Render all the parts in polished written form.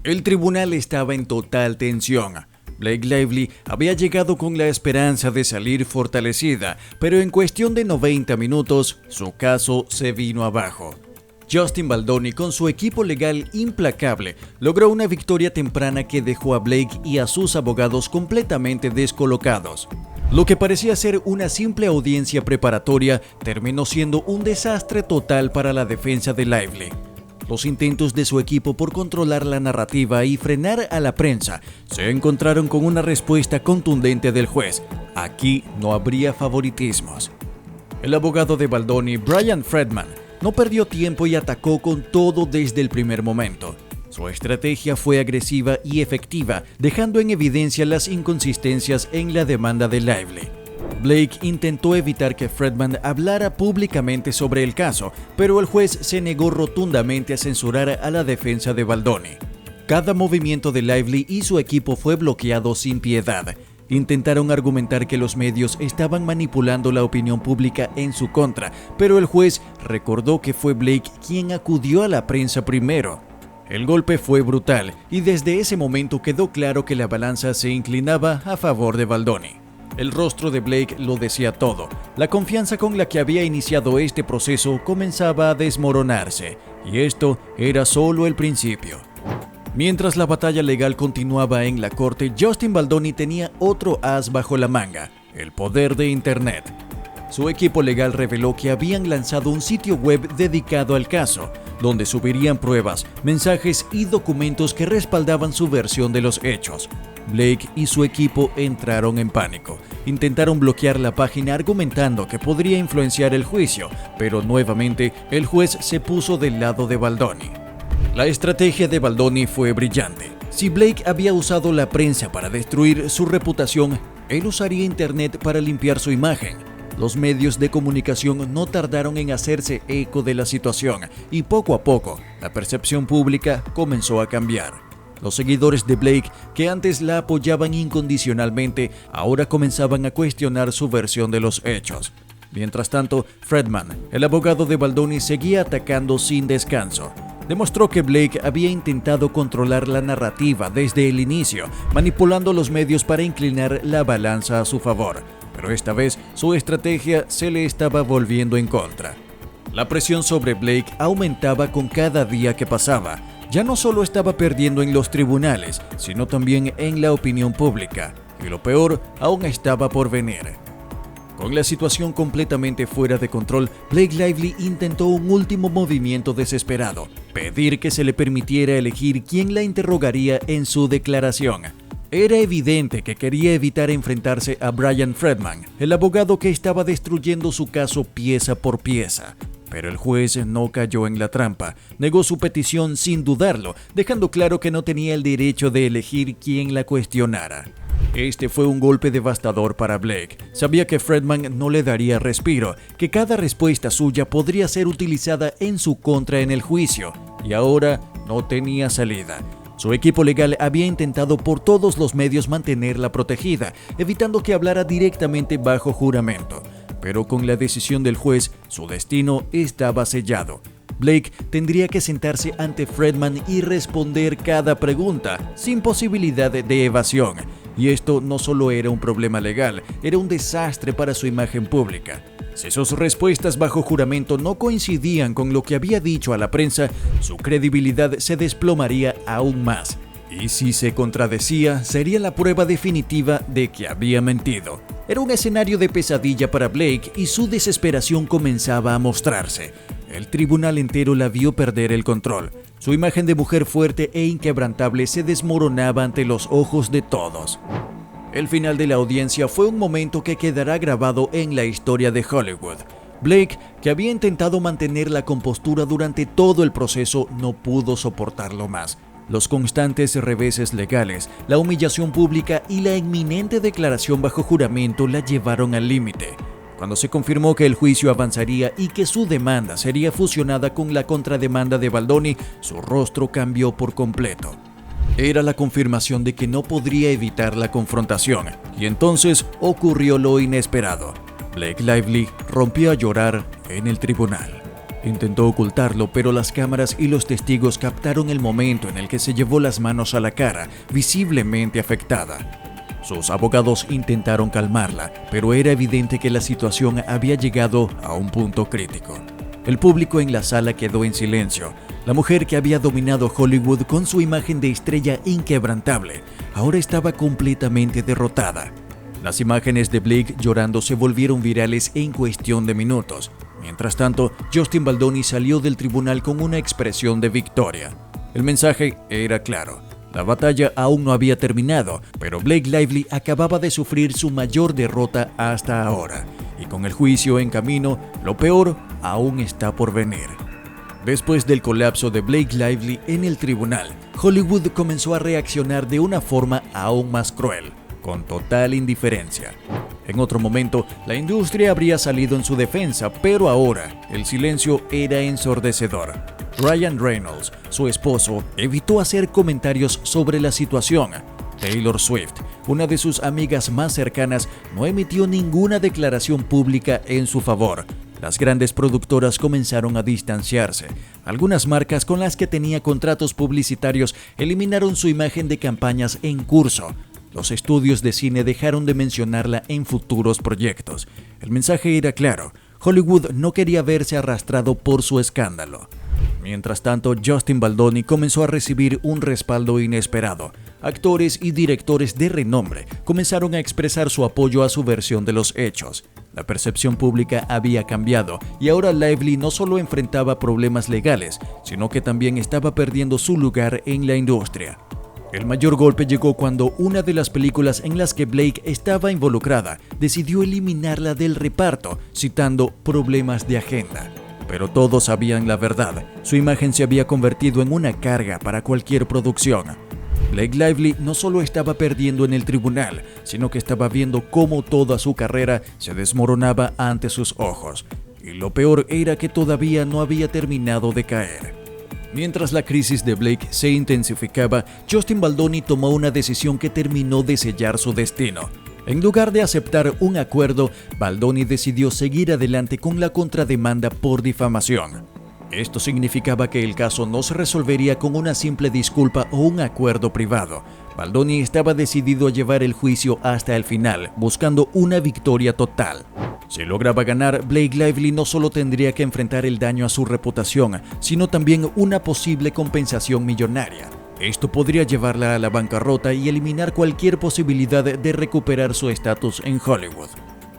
El tribunal estaba en total tensión. Blake Lively había llegado con la esperanza de salir fortalecida, pero en cuestión de 90 minutos, su caso se vino abajo. Justin Baldoni, con su equipo legal implacable, logró una victoria temprana que dejó a Blake y a sus abogados completamente descolocados. Lo que parecía ser una simple audiencia preparatoria terminó siendo un desastre total para la defensa de Lively. Los intentos de su equipo por controlar la narrativa y frenar a la prensa se encontraron con una respuesta contundente del juez. Aquí no habría favoritismos. El abogado de Baldoni, Brian Friedman, no perdió tiempo y atacó con todo desde el primer momento. Su estrategia fue agresiva y efectiva, dejando en evidencia las inconsistencias en la demanda de Lively. Blake intentó evitar que Friedman hablara públicamente sobre el caso, pero el juez se negó rotundamente a censurar a la defensa de Baldoni. Cada movimiento de Lively y su equipo fue bloqueado sin piedad. Intentaron argumentar que los medios estaban manipulando la opinión pública en su contra, pero el juez recordó que fue Blake quien acudió a la prensa primero. El golpe fue brutal y desde ese momento quedó claro que la balanza se inclinaba a favor de Baldoni. El rostro de Blake lo decía todo. La confianza con la que había iniciado este proceso comenzaba a desmoronarse, y esto era solo el principio. Mientras la batalla legal continuaba en la corte, Justin Baldoni tenía otro as bajo la manga: el poder de Internet. Su equipo legal reveló que habían lanzado un sitio web dedicado al caso, donde subirían pruebas, mensajes y documentos que respaldaban su versión de los hechos. Blake y su equipo entraron en pánico. Intentaron bloquear la página argumentando que podría influenciar el juicio, pero nuevamente el juez se puso del lado de Baldoni. La estrategia de Baldoni fue brillante. Si Blake había usado la prensa para destruir su reputación, él usaría Internet para limpiar su imagen. Los medios de comunicación no tardaron en hacerse eco de la situación y poco a poco la percepción pública comenzó a cambiar. Los seguidores de Blake, que antes la apoyaban incondicionalmente, ahora comenzaban a cuestionar su versión de los hechos. Mientras tanto, Friedman, el abogado de Baldoni, seguía atacando sin descanso. Demostró que Blake había intentado controlar la narrativa desde el inicio, manipulando los medios para inclinar la balanza a su favor. Pero esta vez su estrategia se le estaba volviendo en contra. La presión sobre Blake aumentaba con cada día que pasaba. Ya no solo estaba perdiendo en los tribunales, sino también en la opinión pública. Y lo peor aún estaba por venir. Con la situación completamente fuera de control, Blake Lively intentó un último movimiento desesperado: pedir que se le permitiera elegir quién la interrogaría en su declaración. Era evidente que quería evitar enfrentarse a Brian Friedman, el abogado que estaba destruyendo su caso pieza por pieza. Pero el juez no cayó en la trampa, negó su petición sin dudarlo, dejando claro que no tenía el derecho de elegir quién la cuestionara. Este fue un golpe devastador para Blake. Sabía que Friedman no le daría respiro, que cada respuesta suya podría ser utilizada en su contra en el juicio, y ahora no tenía salida. Su equipo legal había intentado por todos los medios mantenerla protegida, evitando que hablara directamente bajo juramento. Pero con la decisión del juez, su destino estaba sellado. Blake tendría que sentarse ante Friedman y responder cada pregunta, sin posibilidad de evasión. Y esto no solo era un problema legal, era un desastre para su imagen pública. Si sus respuestas bajo juramento no coincidían con lo que había dicho a la prensa, su credibilidad se desplomaría aún más. Y si se contradecía, sería la prueba definitiva de que había mentido. Era un escenario de pesadilla para Blake y su desesperación comenzaba a mostrarse. El tribunal entero la vio perder el control. Su imagen de mujer fuerte e inquebrantable se desmoronaba ante los ojos de todos. El final de la audiencia fue un momento que quedará grabado en la historia de Hollywood. Blake, que había intentado mantener la compostura durante todo el proceso, no pudo soportarlo más. Los constantes reveses legales, la humillación pública y la inminente declaración bajo juramento la llevaron al límite. Cuando se confirmó que el juicio avanzaría y que su demanda sería fusionada con la contrademanda de Baldoni, su rostro cambió por completo. Era la confirmación de que no podría evitar la confrontación, y entonces ocurrió lo inesperado. Blake Lively rompió a llorar en el tribunal. Intentó ocultarlo, pero las cámaras y los testigos captaron el momento en el que se llevó las manos a la cara, visiblemente afectada. Sus abogados intentaron calmarla, pero era evidente que la situación había llegado a un punto crítico. El público en la sala quedó en silencio. La mujer que había dominado Hollywood con su imagen de estrella inquebrantable, ahora estaba completamente derrotada. Las imágenes de Blake llorando se volvieron virales en cuestión de minutos. Mientras tanto, Justin Baldoni salió del tribunal con una expresión de victoria. El mensaje era claro. La batalla aún no había terminado, pero Blake Lively acababa de sufrir su mayor derrota hasta ahora. Y con el juicio en camino, lo peor aún está por venir. Después del colapso de Blake Lively en el tribunal, Hollywood comenzó a reaccionar de una forma aún más cruel, con total indiferencia. En otro momento, la industria habría salido en su defensa, pero ahora el silencio era ensordecedor. Ryan Reynolds, su esposo, evitó hacer comentarios sobre la situación. Taylor Swift, una de sus amigas más cercanas, no emitió ninguna declaración pública en su favor. Las grandes productoras comenzaron a distanciarse. Algunas marcas con las que tenía contratos publicitarios eliminaron su imagen de campañas en curso. Los estudios de cine dejaron de mencionarla en futuros proyectos. El mensaje era claro: Hollywood no quería verse arrastrado por su escándalo. Mientras tanto, Justin Baldoni comenzó a recibir un respaldo inesperado. Actores y directores de renombre comenzaron a expresar su apoyo a su versión de los hechos. La percepción pública había cambiado y ahora Lively no solo enfrentaba problemas legales, sino que también estaba perdiendo su lugar en la industria. El mayor golpe llegó cuando una de las películas en las que Blake estaba involucrada decidió eliminarla del reparto, citando problemas de agenda. Pero todos sabían la verdad: su imagen se había convertido en una carga para cualquier producción. Blake Lively no solo estaba perdiendo en el tribunal, sino que estaba viendo cómo toda su carrera se desmoronaba ante sus ojos. Y lo peor era que todavía no había terminado de caer. Mientras la crisis de Blake se intensificaba, Justin Baldoni tomó una decisión que terminó de sellar su destino. En lugar de aceptar un acuerdo, Baldoni decidió seguir adelante con la contrademanda por difamación. Esto significaba que el caso no se resolvería con una simple disculpa o un acuerdo privado. Baldoni estaba decidido a llevar el juicio hasta el final, buscando una victoria total. Si lograba ganar, Blake Lively no solo tendría que enfrentar el daño a su reputación, sino también una posible compensación millonaria. Esto podría llevarla a la bancarrota y eliminar cualquier posibilidad de recuperar su estatus en Hollywood.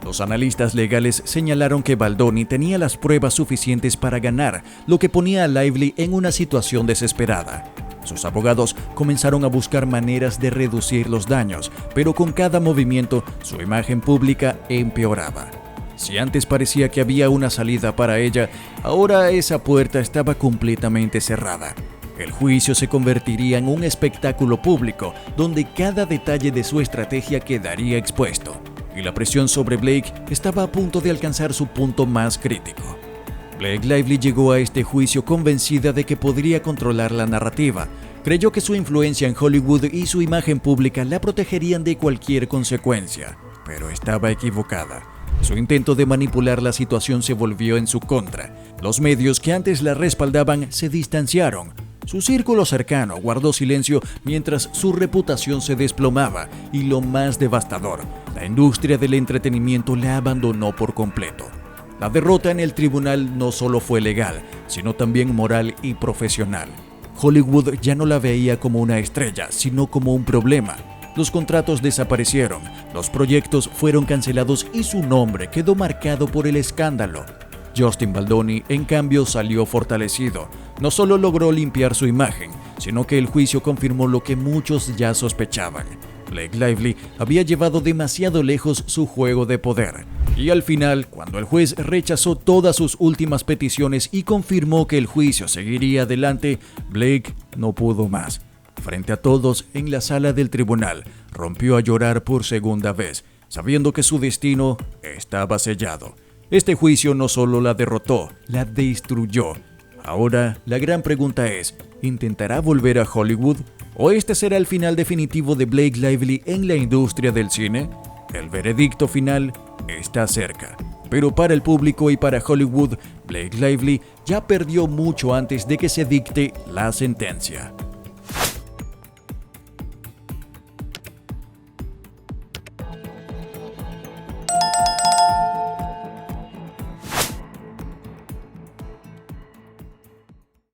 Los analistas legales señalaron que Baldoni tenía las pruebas suficientes para ganar, lo que ponía a Lively en una situación desesperada. Sus abogados comenzaron a buscar maneras de reducir los daños, pero con cada movimiento su imagen pública empeoraba. Si antes parecía que había una salida para ella, ahora esa puerta estaba completamente cerrada. El juicio se convertiría en un espectáculo público, donde cada detalle de su estrategia quedaría expuesto, y la presión sobre Blake estaba a punto de alcanzar su punto más crítico. Blake Lively llegó a este juicio convencida de que podría controlar la narrativa. Creyó que su influencia en Hollywood y su imagen pública la protegerían de cualquier consecuencia, pero estaba equivocada. Su intento de manipular la situación se volvió en su contra. Los medios que antes la respaldaban se distanciaron. Su círculo cercano guardó silencio mientras su reputación se desplomaba y, lo más devastador, la industria del entretenimiento la abandonó por completo. La derrota en el tribunal no solo fue legal, sino también moral y profesional. Hollywood ya no la veía como una estrella, sino como un problema. Los contratos desaparecieron, los proyectos fueron cancelados y su nombre quedó marcado por el escándalo. Justin Baldoni, en cambio, salió fortalecido. No solo logró limpiar su imagen, sino que el juicio confirmó lo que muchos ya sospechaban. Blake Lively había llevado demasiado lejos su juego de poder. Y al final, cuando el juez rechazó todas sus últimas peticiones y confirmó que el juicio seguiría adelante, Blake no pudo más. Frente a todos en la sala del tribunal, rompió a llorar por segunda vez, sabiendo que su destino estaba sellado. Este juicio no solo la derrotó, la destruyó. Ahora, la gran pregunta es, ¿intentará volver a Hollywood? ¿O este será el final definitivo de Blake Lively en la industria del cine? El veredicto final está cerca, pero para el público y para Hollywood Blake Lively ya perdió mucho antes de que se dicte la sentencia.